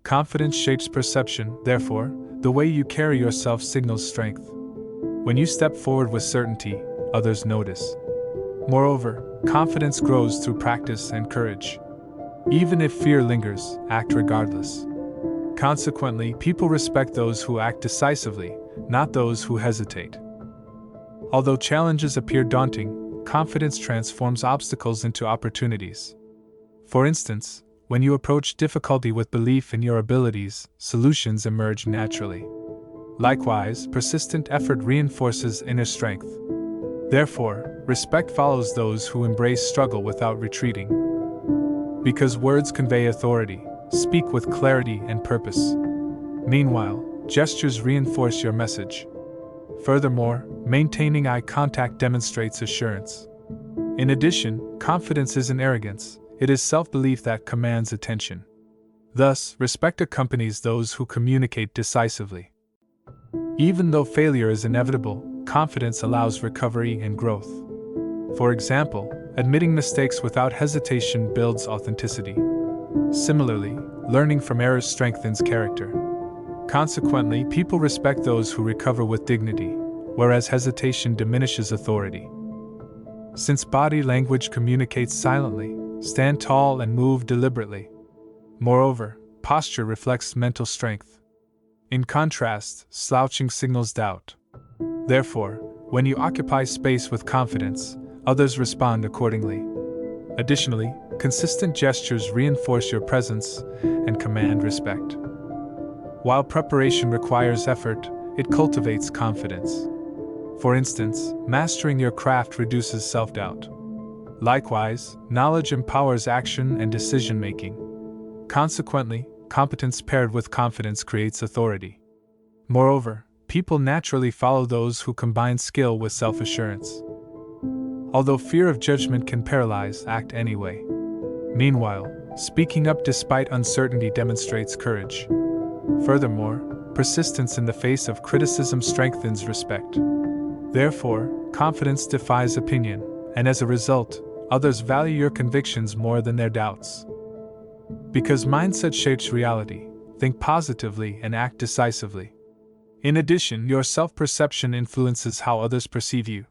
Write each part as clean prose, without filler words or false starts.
Confidence shapes perception, therefore, the way you carry yourself signals strength. When you step forward with certainty, others notice. Moreover, confidence grows through practice and courage. Even if fear lingers, act regardless. Consequently, people respect those who act decisively, not those who hesitate. Although challenges appear daunting, confidence transforms obstacles into opportunities. For instance, when you approach difficulty with belief in your abilities, solutions emerge naturally. Likewise, persistent effort reinforces inner strength. Therefore, respect follows those who embrace struggle without retreating. Because words convey authority, speak with clarity and purpose. Meanwhile, gestures reinforce your message. Furthermore, maintaining eye contact demonstrates assurance. In addition, confidence isn't arrogance, it is self-belief that commands attention. Thus, respect accompanies those who communicate decisively. Even though failure is inevitable, confidence allows recovery and growth. For example, admitting mistakes without hesitation builds authenticity. Similarly, learning from errors strengthens character. Consequently, people respect those who recover with dignity, whereas hesitation diminishes authority. Since body language communicates silently, stand tall and move deliberately. Moreover, posture reflects mental strength. In contrast, slouching signals doubt. Therefore, when you occupy space with confidence, others respond accordingly. Additionally, consistent gestures reinforce your presence and command respect. While preparation requires effort, it cultivates confidence. For instance, mastering your craft reduces self-doubt. Likewise, knowledge empowers action and decision-making. Consequently, competence paired with confidence creates authority. Moreover, people naturally follow those who combine skill with self-assurance. Although fear of judgment can paralyze, act anyway. Meanwhile, speaking up despite uncertainty demonstrates courage. Furthermore, persistence in the face of criticism strengthens respect. Therefore, confidence defies opinion, and as a result, others value your convictions more than their doubts. Because mindset shapes reality, think positively and act decisively. In addition, your self-perception influences how others perceive you.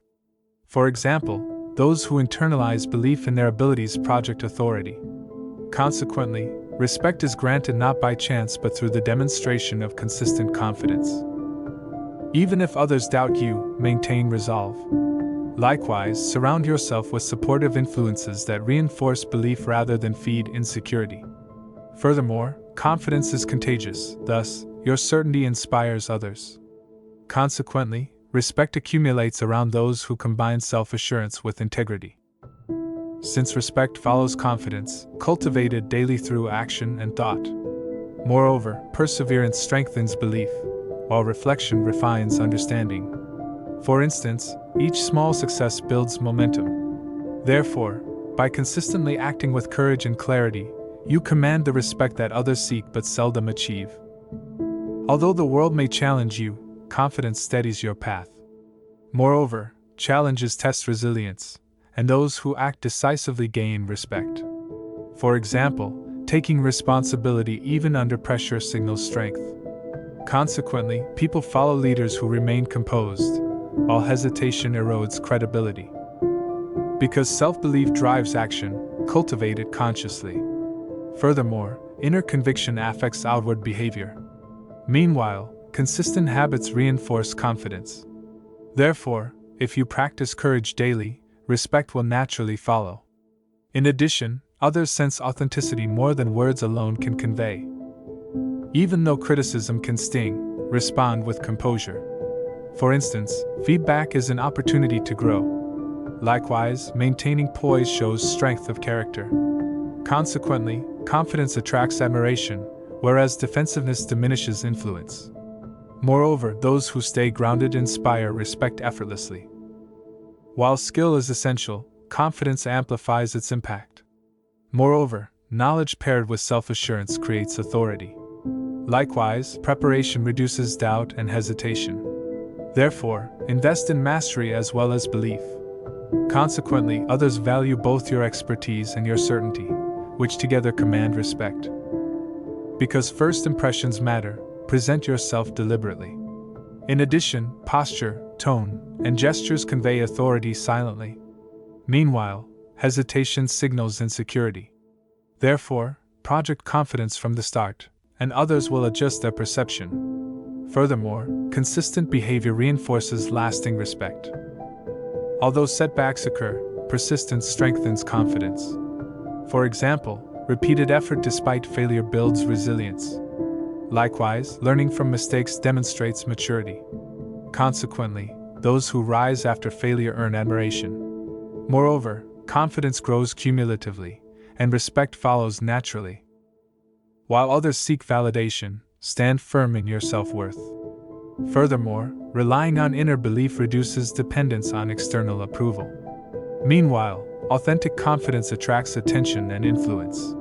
For example, those who internalize belief in their abilities project authority. Consequently, respect is granted not by chance but through the demonstration of consistent confidence. Even if others doubt you, maintain resolve. Likewise, surround yourself with supportive influences that reinforce belief rather than feed insecurity. Furthermore, confidence is contagious, thus, your certainty inspires others. Consequently, respect accumulates around those who combine self-assurance with integrity. Since respect follows confidence, cultivated daily through action and thought. Moreover, perseverance strengthens belief, while reflection refines understanding. For instance, each small success builds momentum. Therefore, by consistently acting with courage and clarity, you command the respect that others seek but seldom achieve. Although the world may challenge you, confidence steadies your path. Moreover, challenges test resilience, and those who act decisively gain respect. For example, taking responsibility even under pressure signals strength. Consequently, people follow leaders who remain composed, while hesitation erodes credibility. Because self-belief drives action, cultivate it consciously. Furthermore, inner conviction affects outward behavior. Meanwhile, consistent habits reinforce confidence. Therefore, if you practice courage daily, respect will naturally follow. In addition, others sense authenticity more than words alone can convey. Even though criticism can sting, respond with composure. For instance, feedback is an opportunity to grow. Likewise, maintaining poise shows strength of character. Consequently, confidence attracts admiration, whereas defensiveness diminishes influence. Moreover, those who stay grounded inspire respect effortlessly. While skill is essential, confidence amplifies its impact. Moreover, knowledge paired with self-assurance creates authority. Likewise, preparation reduces doubt and hesitation. Therefore, invest in mastery as well as belief. Consequently, others value both your expertise and your certainty, which together command respect. Because first impressions matter, present yourself deliberately. In addition, posture, tone, and gestures convey authority silently. Meanwhile, hesitation signals insecurity. Therefore, project confidence from the start, and others will adjust their perception. Furthermore, consistent behavior reinforces lasting respect. Although setbacks occur, persistence strengthens confidence. For example, repeated effort despite failure builds resilience. Likewise, learning from mistakes demonstrates maturity. Consequently, those who rise after failure earn admiration. Moreover, confidence grows cumulatively, and respect follows naturally. While others seek validation, stand firm in your self-worth. Furthermore, relying on inner belief reduces dependence on external approval. Meanwhile, authentic confidence attracts attention and influence.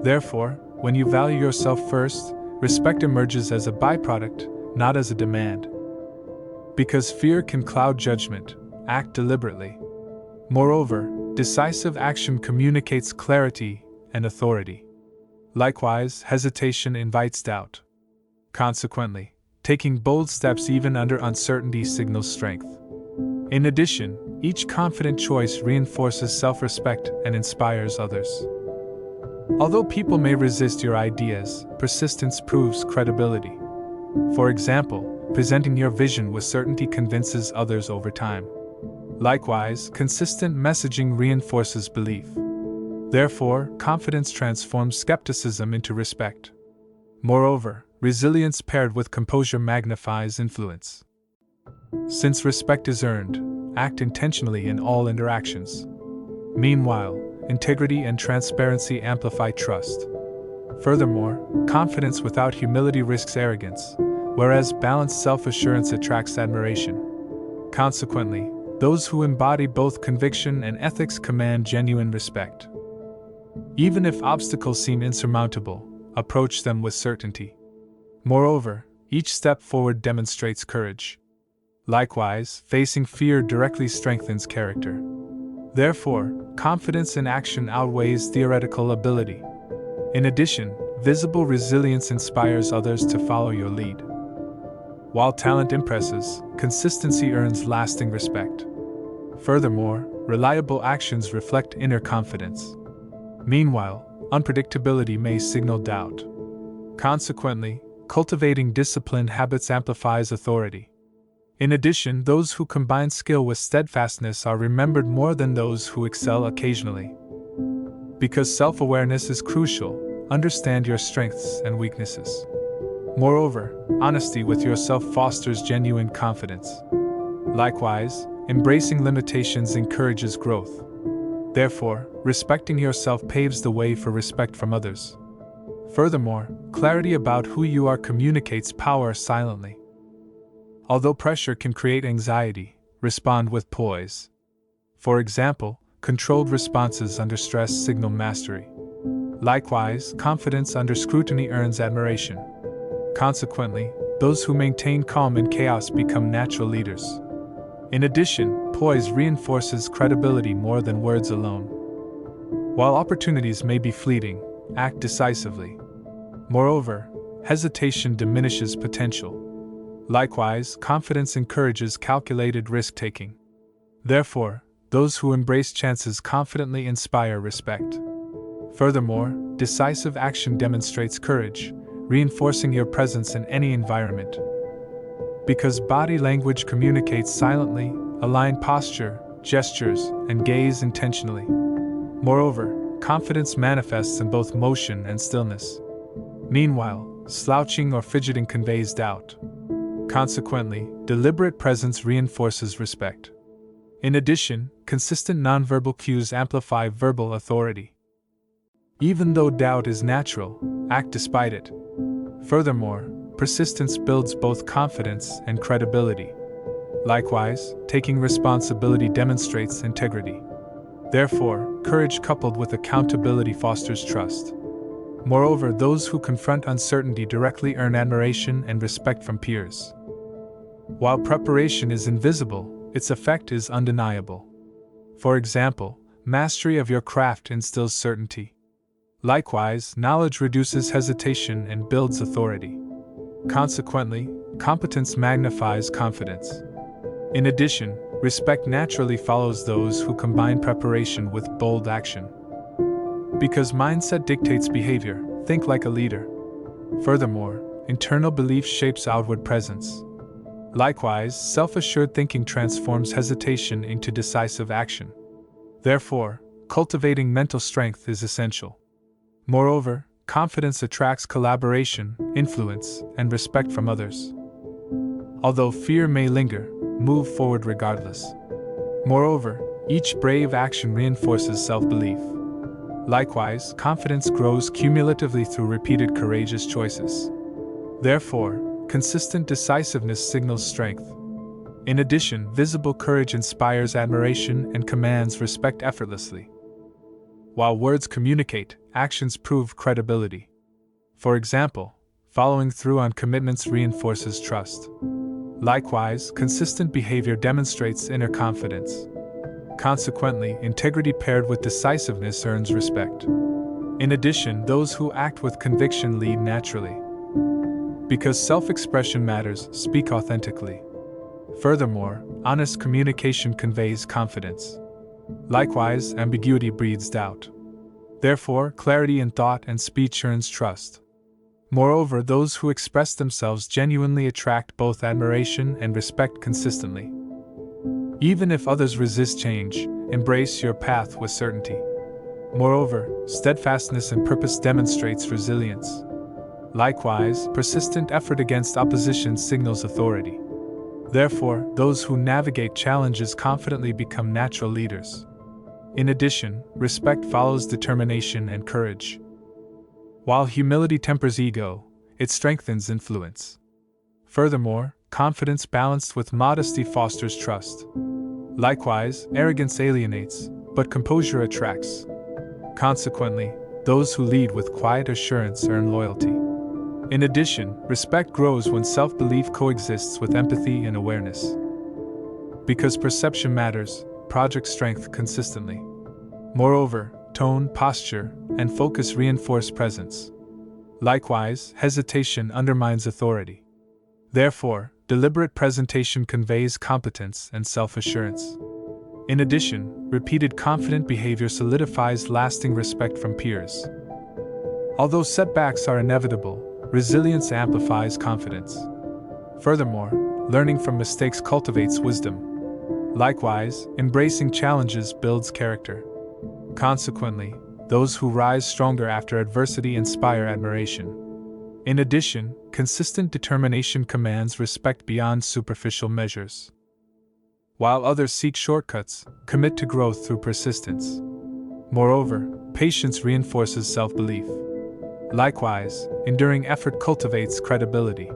Therefore, when you value yourself first, respect emerges as a byproduct, not as a demand. Because fear can cloud judgment, act deliberately. Moreover, decisive action communicates clarity and authority. Likewise, hesitation invites doubt. Consequently, taking bold steps even under uncertainty signals strength. In addition, each confident choice reinforces self-respect and inspires others. Although people may resist your ideas, persistence proves credibility. For example, presenting your vision with certainty convinces others over time. Likewise, consistent messaging reinforces belief. Therefore, confidence transforms skepticism into respect. Moreover, resilience paired with composure magnifies influence. Since respect is earned, act intentionally in all interactions. Meanwhile, integrity and transparency amplify trust. Furthermore, confidence without humility risks arrogance, whereas balanced self-assurance attracts admiration. Consequently, those who embody both conviction and ethics command genuine respect. Even if obstacles seem insurmountable, approach them with certainty. Moreover, each step forward demonstrates courage. Likewise, facing fear directly strengthens character. Therefore, confidence in action outweighs theoretical ability. In addition, visible resilience inspires others to follow your lead. While talent impresses, consistency earns lasting respect. Furthermore, reliable actions reflect inner confidence. Meanwhile, unpredictability may signal doubt. Consequently, cultivating disciplined habits amplifies authority. In addition, those who combine skill with steadfastness are remembered more than those who excel occasionally. Because self-awareness is crucial, understand your strengths and weaknesses. Moreover, honesty with yourself fosters genuine confidence. Likewise, embracing limitations encourages growth. Therefore, respecting yourself paves the way for respect from others. Furthermore, clarity about who you are communicates power silently. Although pressure can create anxiety, respond with poise. For example, controlled responses under stress signal mastery. Likewise, confidence under scrutiny earns admiration. Consequently, those who maintain calm in chaos become natural leaders. In addition, poise reinforces credibility more than words alone. While opportunities may be fleeting, act decisively. Moreover, hesitation diminishes potential. Likewise, confidence encourages calculated risk-taking. Therefore, those who embrace chances confidently inspire respect. Furthermore, decisive action demonstrates courage, reinforcing your presence in any environment. Because body language communicates silently, align posture, gestures, and gaze intentionally. Moreover, confidence manifests in both motion and stillness. Meanwhile, slouching or fidgeting conveys doubt. Consequently, deliberate presence reinforces respect. In addition, consistent nonverbal cues amplify verbal authority. Even though doubt is natural, act despite it. Furthermore, persistence builds both confidence and credibility. Likewise, taking responsibility demonstrates integrity. Therefore, courage coupled with accountability fosters trust. Moreover, those who confront uncertainty directly earn admiration and respect from peers. While preparation is invisible, its effect is undeniable. For example, mastery of your craft instills certainty. Likewise, knowledge reduces hesitation and builds authority. Consequently, competence magnifies confidence. In addition, respect naturally follows those who combine preparation with bold action. Because mindset dictates behavior, think like a leader. Furthermore, internal belief shapes outward presence. Likewise, self-assured thinking transforms hesitation into decisive action. Therefore, cultivating mental strength is essential. Moreover, confidence attracts collaboration, influence, and respect from others. Although fear may linger, move forward regardless. Moreover, each brave action reinforces self-belief. Likewise, confidence grows cumulatively through repeated courageous choices. Therefore, consistent decisiveness signals strength. In addition, visible courage inspires admiration and commands respect effortlessly. While words communicate, actions prove credibility. For example, following through on commitments reinforces trust. Likewise, consistent behavior demonstrates inner confidence. Consequently, integrity paired with decisiveness earns respect. In addition, those who act with conviction lead naturally. Because self-expression matters, speak authentically. Furthermore, honest communication conveys confidence. Likewise, ambiguity breeds doubt. Therefore, clarity in thought and speech earns trust. Moreover, those who express themselves genuinely attract both admiration and respect consistently. Even if others resist change, embrace your path with certainty. Moreover, steadfastness in purpose demonstrates resilience. Likewise, persistent effort against opposition signals authority. Therefore, those who navigate challenges confidently become natural leaders. In addition, respect follows determination and courage. While humility tempers ego, it strengthens influence. Furthermore, confidence balanced with modesty fosters trust. Likewise, arrogance alienates, but composure attracts. Consequently, those who lead with quiet assurance earn loyalty. In addition, respect grows when self-belief coexists with empathy and awareness. Because perception matters, project strength consistently. Moreover, tone, posture, and focus reinforce presence. Likewise, hesitation undermines authority. Therefore, deliberate presentation conveys competence and self-assurance. In addition, repeated confident behavior solidifies lasting respect from peers. Although setbacks are inevitable, resilience amplifies confidence. Furthermore, learning from mistakes cultivates wisdom. Likewise, embracing challenges builds character. Consequently, those who rise stronger after adversity inspire admiration. In addition, consistent determination commands respect beyond superficial measures. While others seek shortcuts, commit to growth through persistence. Moreover, patience reinforces self-belief. Likewise, enduring effort cultivates credibility.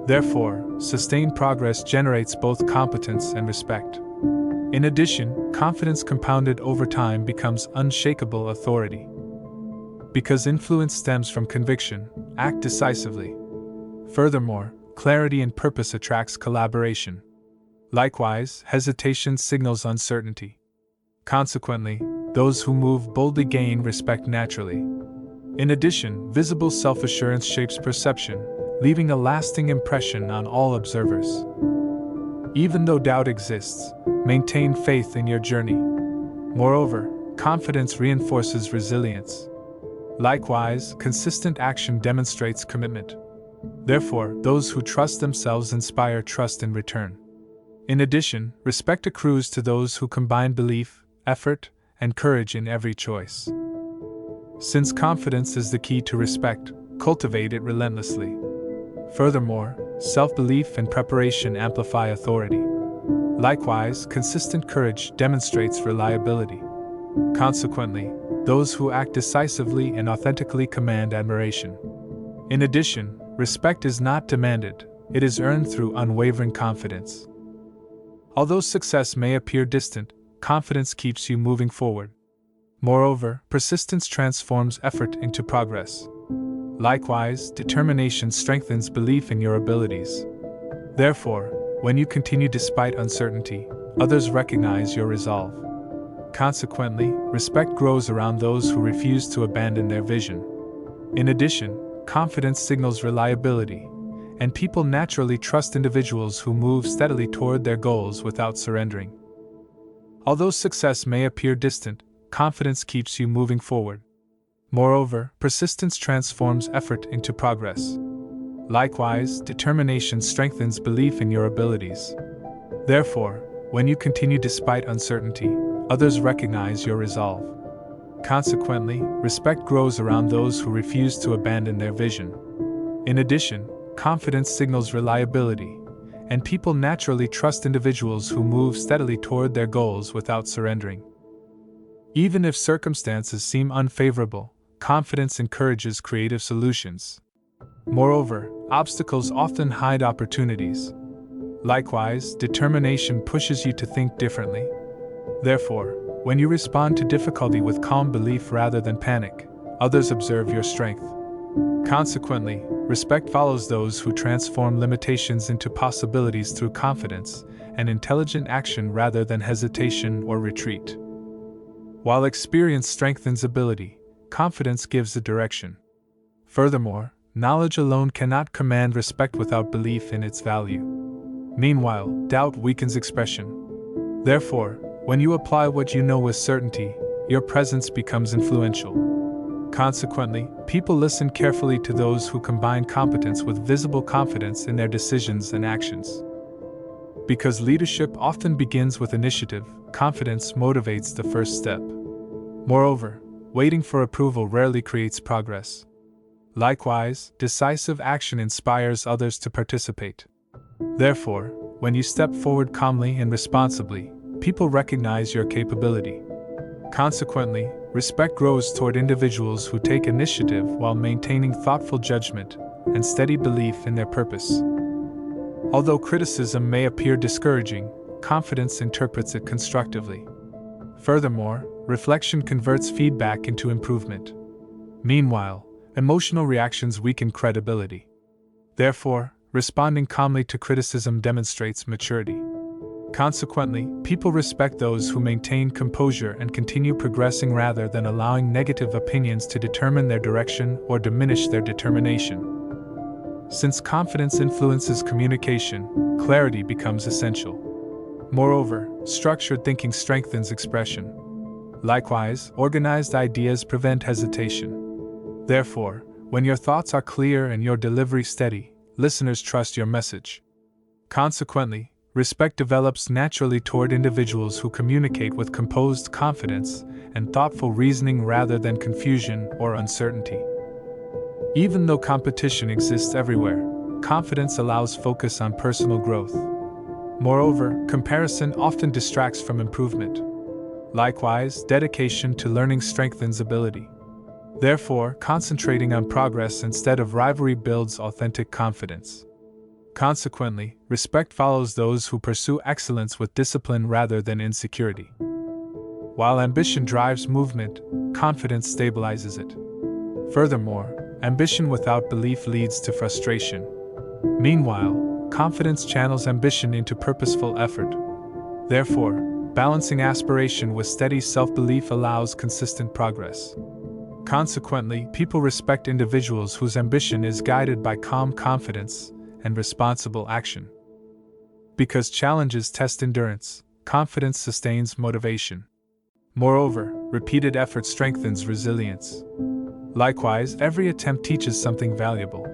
Therefore, sustained progress generates both competence and respect. In addition, confidence compounded over time becomes unshakable authority. Because influence stems from conviction, act decisively. Furthermore, clarity and purpose attracts collaboration. Likewise, hesitation signals uncertainty. Consequently, those who move boldly gain respect naturally. In addition, visible self-assurance shapes perception, leaving a lasting impression on all observers. Even though doubt exists, maintain faith in your journey. Moreover, confidence reinforces resilience. Likewise, consistent action demonstrates commitment. Therefore, those who trust themselves inspire trust in return. In addition, respect accrues to those who combine belief, effort, and courage in every choice. Since confidence is the key to respect, cultivate it relentlessly. Furthermore, self-belief and preparation amplify authority. Likewise, consistent courage demonstrates reliability. Consequently, those who act decisively and authentically command admiration. In addition, respect is not demanded, it is earned through unwavering confidence. Although success may appear distant, confidence keeps you moving forward. Moreover, persistence transforms effort into progress. Likewise, determination strengthens belief in your abilities. Therefore, when you continue despite uncertainty, others recognize your resolve. Consequently, respect grows around those who refuse to abandon their vision. In addition, confidence signals reliability, and people naturally trust individuals who move steadily toward their goals without surrendering. Although success may appear distant, confidence keeps you moving forward. Moreover, persistence transforms effort into progress. Likewise, determination strengthens belief in your abilities. Therefore, when you continue despite uncertainty, others recognize your resolve. Consequently, respect grows around those who refuse to abandon their vision. In addition, confidence signals reliability, and people naturally trust individuals who move steadily toward their goals without surrendering. Even if circumstances seem unfavorable, confidence encourages creative solutions. Moreover, obstacles often hide opportunities. Likewise, determination pushes you to think differently. Therefore, when you respond to difficulty with calm belief rather than panic, others observe your strength. Consequently, respect follows those who transform limitations into possibilities through confidence and intelligent action rather than hesitation or retreat. While experience strengthens ability, confidence gives a direction. Furthermore, knowledge alone cannot command respect without belief in its value. Meanwhile, doubt weakens expression. Therefore, when you apply what you know with certainty, your presence becomes influential. Consequently, people listen carefully to those who combine competence with visible confidence in their decisions and actions. Because leadership often begins with initiative, confidence motivates the first step. Moreover, waiting for approval rarely creates progress. Likewise, decisive action inspires others to participate. Therefore, when you step forward calmly and responsibly, people recognize your capability. Consequently, respect grows toward individuals who take initiative while maintaining thoughtful judgment and steady belief in their purpose. Although criticism may appear discouraging, confidence interprets it constructively. Furthermore, reflection converts feedback into improvement. Meanwhile, emotional reactions weaken credibility. Therefore, responding calmly to criticism demonstrates maturity. Consequently, people respect those who maintain composure and continue progressing rather than allowing negative opinions to determine their direction or diminish their determination. Since confidence influences communication, clarity becomes essential. Moreover, structured thinking strengthens expression. Likewise, organized ideas prevent hesitation. Therefore, when your thoughts are clear and your delivery steady, listeners trust your message. Consequently, respect develops naturally toward individuals who communicate with composed confidence and thoughtful reasoning rather than confusion or uncertainty. Even though competition exists everywhere, confidence allows focus on personal growth. Moreover, comparison often distracts from improvement. Likewise, dedication to learning strengthens ability. Therefore, concentrating on progress instead of rivalry builds authentic confidence. Consequently, respect follows those who pursue excellence with discipline rather than insecurity. While ambition drives movement, confidence stabilizes it. Furthermore, ambition without belief leads to frustration. Meanwhile, confidence channels ambition into purposeful effort. Therefore, balancing aspiration with steady self-belief allows consistent progress. Consequently, people respect individuals whose ambition is guided by calm confidence and responsible action. Because challenges test endurance, confidence sustains motivation. Moreover, repeated effort strengthens resilience. Likewise, every attempt teaches something valuable.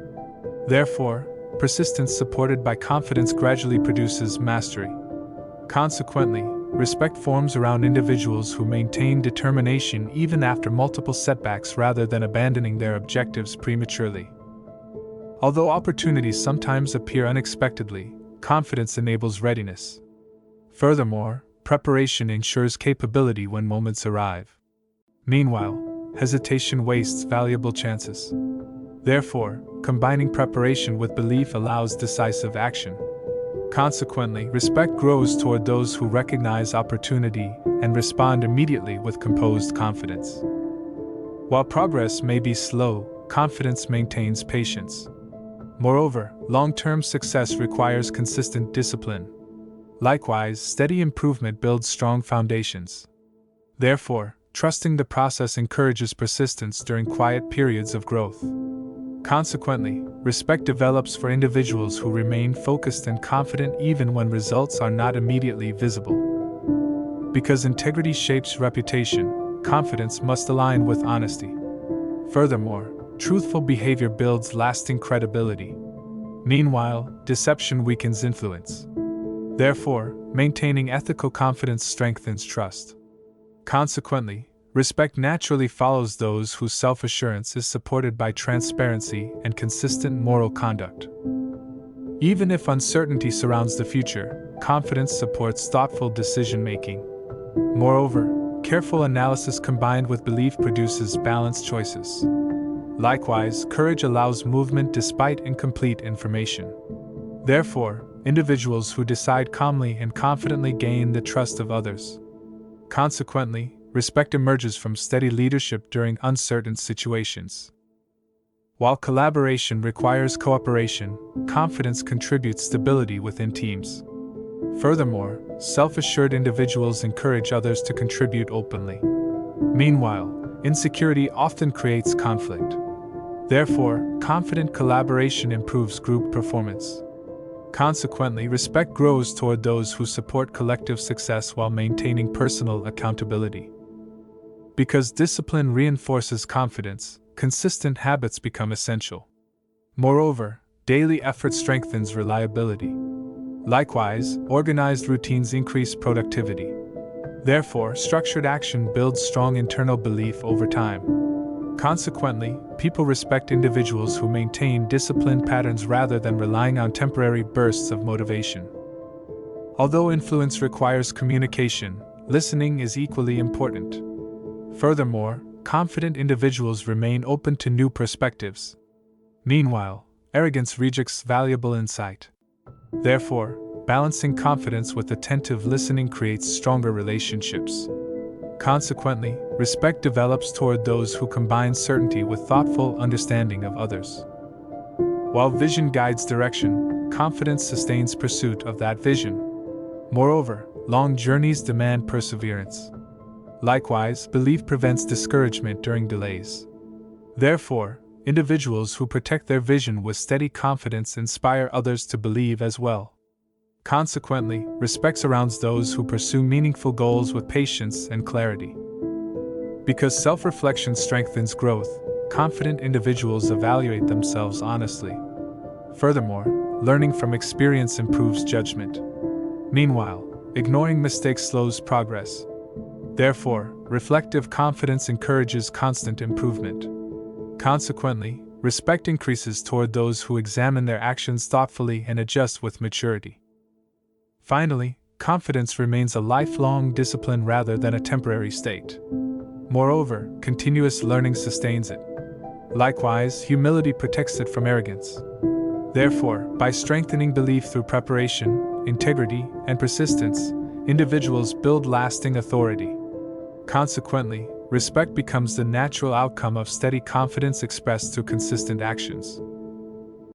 Therefore, persistence supported by confidence gradually produces mastery. Consequently, respect forms around individuals who maintain determination even after multiple setbacks rather than abandoning their objectives prematurely. Although opportunities sometimes appear unexpectedly, confidence enables readiness. Furthermore, preparation ensures capability when moments arrive. Meanwhile, hesitation wastes valuable chances. Therefore, combining preparation with belief allows decisive action. Consequently, respect grows toward those who recognize opportunity and respond immediately with composed confidence. While progress may be slow, confidence maintains patience. Moreover, long-term success requires consistent discipline. Likewise, steady improvement builds strong foundations. Therefore, trusting the process encourages persistence during quiet periods of growth. Consequently, respect develops for individuals who remain focused and confident even when results are not immediately visible. Because integrity shapes reputation, confidence must align with honesty. Furthermore, truthful behavior builds lasting credibility. Meanwhile, deception weakens influence. Therefore, maintaining ethical confidence strengthens trust. Consequently, respect naturally follows those whose self-assurance is supported by transparency and consistent moral conduct. Even if uncertainty surrounds the future, confidence supports thoughtful decision-making. Moreover, careful analysis combined with belief produces balanced choices. Likewise, courage allows movement despite incomplete information. Therefore, individuals who decide calmly and confidently gain the trust of others. Consequently, respect emerges from steady leadership during uncertain situations. While collaboration requires cooperation, confidence contributes stability within teams. Furthermore, self-assured individuals encourage others to contribute openly. Meanwhile, insecurity often creates conflict. Therefore, confident collaboration improves group performance. Consequently, respect grows toward those who support collective success while maintaining personal accountability. Because discipline reinforces confidence, consistent habits become essential. Moreover, daily effort strengthens reliability. Likewise, organized routines increase productivity. Therefore, structured action builds strong internal belief over time. Consequently, people respect individuals who maintain disciplined patterns rather than relying on temporary bursts of motivation. Although influence requires communication, listening is equally important. Furthermore, confident individuals remain open to new perspectives. Meanwhile, arrogance rejects valuable insight. Therefore, balancing confidence with attentive listening creates stronger relationships. Consequently, respect develops toward those who combine certainty with thoughtful understanding of others. While vision guides direction, confidence sustains pursuit of that vision. Moreover, long journeys demand perseverance. Likewise, belief prevents discouragement during delays. Therefore, individuals who protect their vision with steady confidence inspire others to believe as well. Consequently, respect surrounds those who pursue meaningful goals with patience and clarity. Because self-reflection strengthens growth, confident individuals evaluate themselves honestly. Furthermore, learning from experience improves judgment. Meanwhile, ignoring mistakes slows progress. Therefore, reflective confidence encourages constant improvement. Consequently, respect increases toward those who examine their actions thoughtfully and adjust with maturity. Finally, confidence remains a lifelong discipline rather than a temporary state. Moreover, continuous learning sustains it. Likewise, humility protects it from arrogance. Therefore, by strengthening belief through preparation, integrity, and persistence, individuals build lasting authority. Consequently, respect becomes the natural outcome of steady confidence expressed through consistent actions.